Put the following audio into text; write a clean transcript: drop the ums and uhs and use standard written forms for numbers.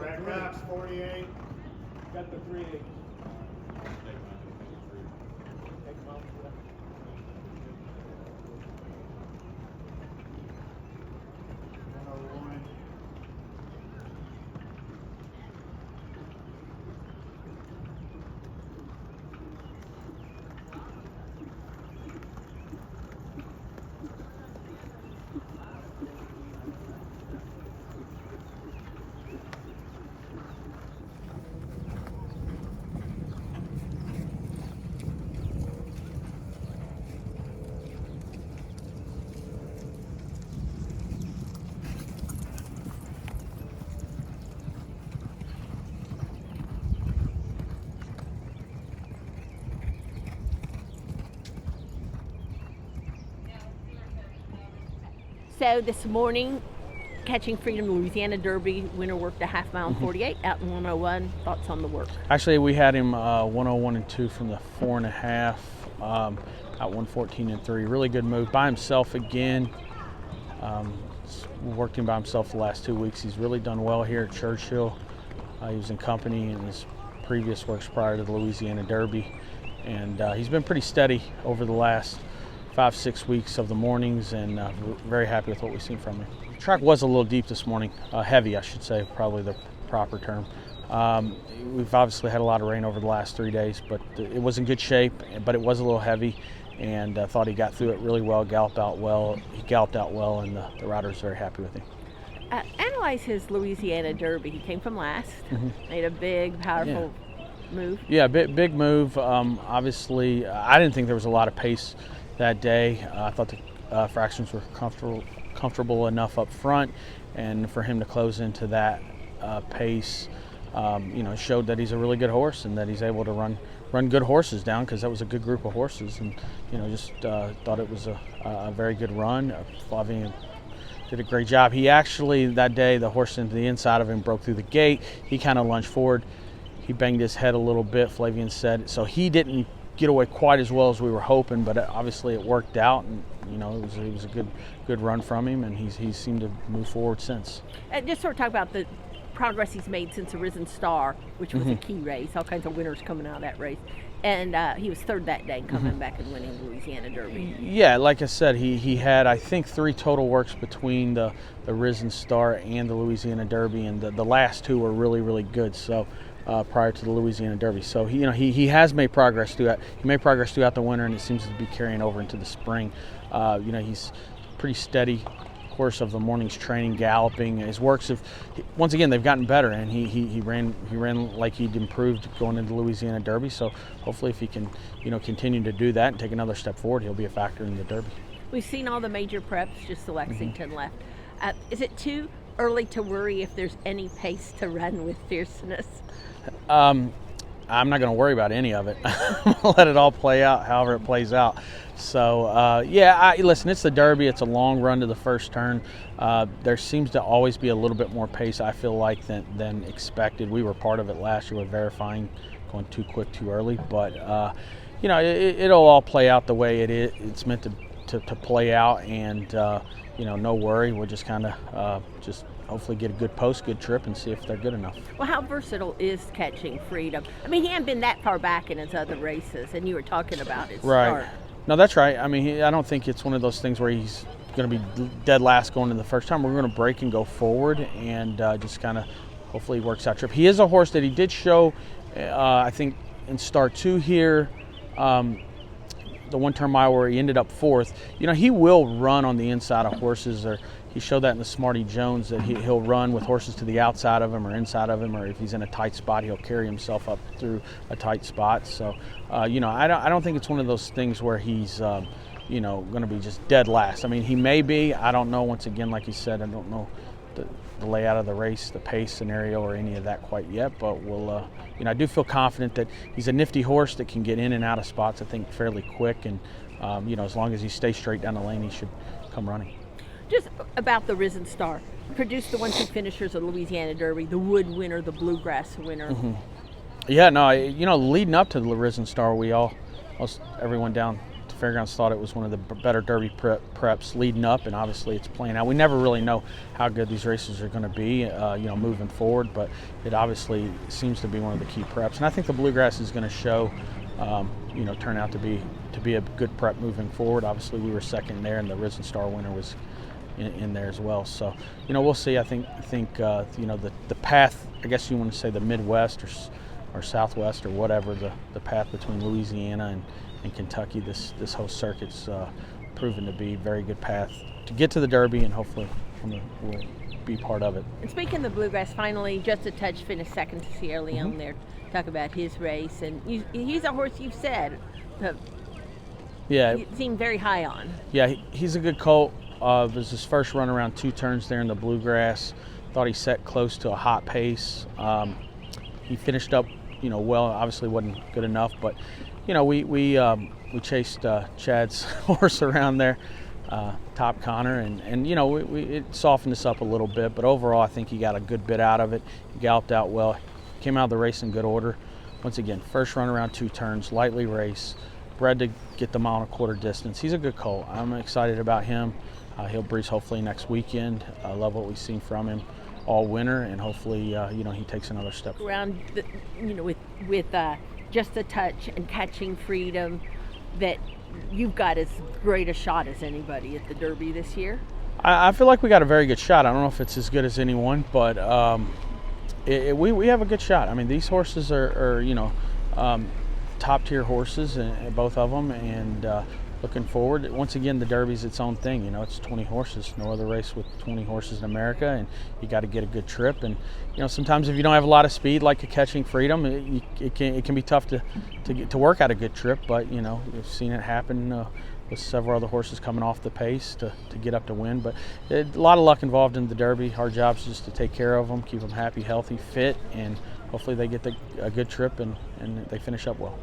Brad Cox, 48. Got the 3-8. So this morning, Catching Freedom Louisiana Derby winner worked a half mile and 48 out in 101. Thoughts on the work? Actually, we had him 101 and 2 from the 4.5 out 114 and 3. Really good move by himself again. Worked him by himself the last 2 weeks. He's really done well here at Churchill. He was in company in his previous works prior to the Louisiana Derby, and he's been pretty steady over the last 5-6 weeks of the mornings, and very happy with what we've seen from him. The track was a little deep this morning, heavy I should say, probably the proper term. We've obviously had a lot of rain over the last 3 days, but it was in good shape, but it was a little heavy, and I thought he got through it really well, galloped out well, and the rider was very happy with him. Analyze his Louisiana Derby. He came from last, made a big, powerful move. Yeah, big move. Obviously, I didn't think there was a lot of pace that day. I thought the fractions were comfortable enough up front, and for him to close into that pace, showed that he's a really good horse and that he's able to run good horses down, because that was a good group of horses, and just thought it was a very good run. Flavian did a great job. He actually, that day, the horse into the inside of him broke through the gate. He kind of lunged forward. He banged his head a little bit, Flavian said, so he didn't get away quite as well as we were hoping, but obviously it worked out, and it was a good run from him, and he's seemed to move forward since. Just sort of talk about the progress he's made since Arisen Star, which was a key race, all kinds of winners coming out of that race, and he was third that day, coming back and winning the Louisiana Derby. Yeah, like I said, he had, I think, 3 total works between the Arisen Star and the Louisiana Derby, and the last 2 were really good. So prior to the Louisiana Derby, so he has made progress throughout. He made progress throughout the winter, and it seems to be carrying over into the spring. He's pretty steady course of the morning's training, galloping. His works have, once again, they've gotten better, and he ran like he'd improved going into the Louisiana Derby. So hopefully, if he can continue to do that and take another step forward, he'll be a factor in the Derby. We've seen all the major preps, just the Lexington left. Is it too early to worry if there's any pace to run with fierceness? I'm not going to worry about any of it. Let it all play out however it plays out. So, listen, it's the Derby. It's a long run to the first turn. There seems to always be a little bit more pace, I feel like, than expected. We were part of it last year with verifying going too quick, too early. But, it'll all play out the way it is. It's meant to play out, and, no worry. We'll just kind of just hopefully get a good post, good trip, and see if they're good enough. Well, how versatile is Catching Freedom? I mean, he hadn't been that far back in his other races, and you were talking about his start. No, that's right. I mean, I don't think it's one of those things where he's going to be dead last going into the first time. We're going to break and go forward, and just kind of hopefully works out trip. He is a horse that he did show, I think, in start 2 here, the 1-turn mile where he ended up 4th. He will run on the inside of horses, or he showed that in the Smarty Jones, that he'll run with horses to the outside of him or inside of him, or if he's in a tight spot, he'll carry himself up through a tight spot. So, I don't think it's one of those things where he's, going to be just dead last. I mean, he may be. I don't know. Once again, like you said, I don't know the layout of the race, the pace scenario, or any of that quite yet. But we'll, I do feel confident that he's a nifty horse that can get in and out of spots, I think, fairly quick. And, as long as he stays straight down the lane, he should come running. Just about the Risen Star, produced the 1-2 finishers of the Louisiana Derby, the Wood winner, the Bluegrass winner. Yeah, no, leading up to the Risen Star, everyone down Fairgrounds thought it was one of the better Derby preps leading up, and obviously it's playing out. We never really know how good these races are going to be, moving forward, but it obviously seems to be one of the key preps. And I think the Bluegrass is going to show, turn out to be a good prep moving forward. Obviously, we were second there, and the Risen Star winner was in there as well. So, we'll see. I think the path, I guess you want to say the Midwest or Southwest or whatever, the path between Louisiana and Kentucky, this whole circuit's proven to be a very good path to get to the Derby, and hopefully we'll be part of it. And speaking of the Bluegrass, finally, Just a Touch finished second to Sierra Leone there. Talk about his race, and he's a horse you've said you seem very high on. Yeah, he's a good colt. It was his first run around 2 turns there in the Bluegrass. Thought he set close to a hot pace. He finished up, well. Obviously wasn't good enough, but we chased Chad's horse around there, Top Connor, and it softened us up a little bit. But overall, I think he got a good bit out of it. He galloped out well, came out of the race in good order. Once again, first run around 2 turns, lightly raced, bred to get the 1.25 mile distance. He's a good colt. I'm excited about him. He'll breeze hopefully next weekend. I love what we've seen from him all winter, and hopefully he takes another step around with Just a Touch and Catching Freedom, that you've got as great a shot as anybody at the Derby this year. I feel like we got a very good shot. I don't know if it's as good as anyone, but we have a good shot. I mean, these horses are top tier horses, and both of them, and looking forward. Once again, the Derby's its own thing. It's 20 horses. No other race with 20 horses in America, and you got to get a good trip. And sometimes if you don't have a lot of speed, like a Catching Freedom, it can be tough to work out a good trip. But we've seen it happen with several other horses coming off the pace to get up to win. But a lot of luck involved in the Derby. Our job is just to take care of them, keep them happy, healthy, fit, and hopefully they get a good trip and they finish up well.